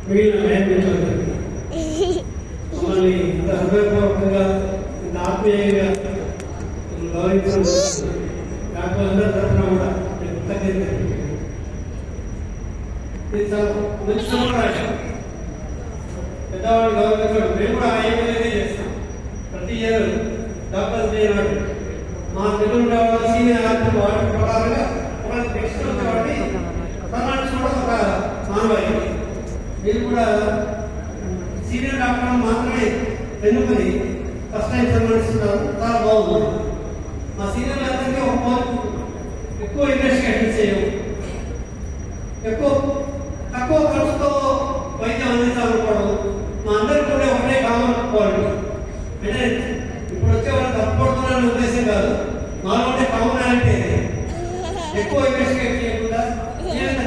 మిగిలిన న్యాయమిత్రులు మమ్మల్ని ఇంత హృదయపూర్వకంగా ఇంత ఆత్మీయంగా గౌరవించడం డాక్టర్ అందరి తరఫున కూడా ఇది చాలా మంచి సంప్రదాయం. పెద్దవాళ్ళు గౌరవించడం మేము కూడా ఆయనదే చేస్తాం. ప్రతి ఇయర్ డాక్టర్స్ డే నాడు మా తెలుగు సీనియర్ ఆర్టిస్ట్ వాటి ప్రకారంగా ఒక నెక్స్ట్ వచ్చేవాడిని సన్మానించడం ఒక మానవాయి. మీరు కూడా సీనియర్ డాక్టర్ మాత్రమే ఎన్నుకొని ఫస్ట్ టైం సన్మానిస్తున్నారు. చాలా బాగుంది. మా సీనియర్లు అందరికీ ఒక ఎక్కువ ఇన్వెస్టిగేషన్ చేయము, తక్కువ ఖర్చుతో వైద్యం అందించాలనుకోవడం మా అందరికీ కూడా ఒకటే కావాలనుకోవాలి. అంటే ఇప్పుడు వచ్చే వాళ్ళు తప్పడుతున్నారనే ఉద్దేశం కాదు. మాలో ఉండే కామన్ అంటే ఎక్కువ ఇన్వెస్టిగేట్ చేయకుండా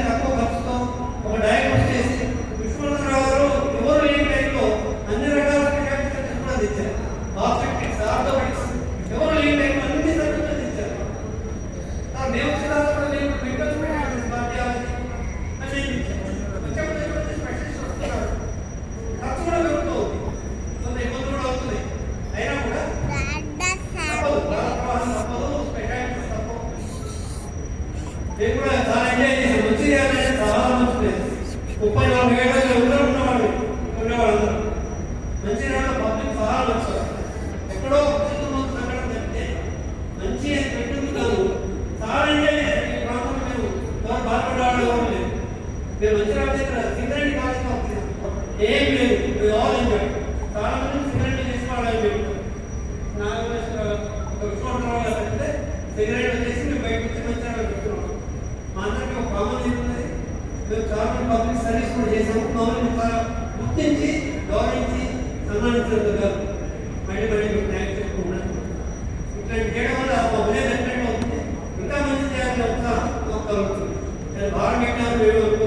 తక్కువ ఖర్చుతో ఒక డయాగ్నోస్ చేసి విశ్వనాథరావు గారు ఎవరు లేని టైంలో అన్ని రకాల స్పెషాలిటీస్ కూడా తెచ్చారు. ఆర్థోపెడిక్స్, ఆర్థోపెడిక్స్ ఎవరు లేని టైంలో అన్ని సర్టిఫికెట్లు తెచ్చారు. మేము వచ్చిన మెడికల్ స్పెషాలిటీస్ కార్డియాలజీ అన్ని స్పెషలిస్ట్ వస్తున్నారు. ఖర్చు కూడా పెరుగుతుంది, కొంత ఇబ్బందులు కూడా అవుతుంది. అయినా కూడా స్పెషాలిటీస్ తప్పవు. మేము కూడా చాలా ఎంజాయ్ చేసాం. మంచిర్యాల అనేది చాలా మంచి ప్లేస్. 30-40 ఏళ్ళ ఉండేవాళ్ళు అందరూ. మంచిర్యాల పబ్లిక్ చాలా మంచిగా ఎక్కడో సంఘటన చెప్తే మంచి అని పెట్టింది కాదు. చాలా ఎంజాయ్ చేశారు. ఈ ప్రాంతంలో మేము ఎవరు బాధపడేవాళ్ళు ఎవరు లేదు. మేము మంచిర్యాల దగ్గర సింగరేణి కాలేజ్ ఏం లేదు. All enjoy. చాలా మంది సింగరేణి చేసుకోవాలి మేము విశ్వనాథరావు గారు అంటే సింగరేణి వచ్చేసి మేము బయట నుంచి మంచిర్యాల పెడుతున్నాం. మా అందరికీ ఒక కామన్ ఉన్నది. మేము చాలా మంది పబ్లిక్ సర్వీస్ కూడా చేసాము. మమ్మల్ని చాలా గుర్తించి గౌరవించి సన్మానించినందుకు మళ్ళీ మీకు థ్యాంక్స్ చెప్పుకున్నాను. ఇట్లాంటి చేయడం వల్ల మా ఉదయం అవుతుంది. ఇంకా మంచి చేయాలని కలుగుతుంది. భారం పెట్టాలని మేము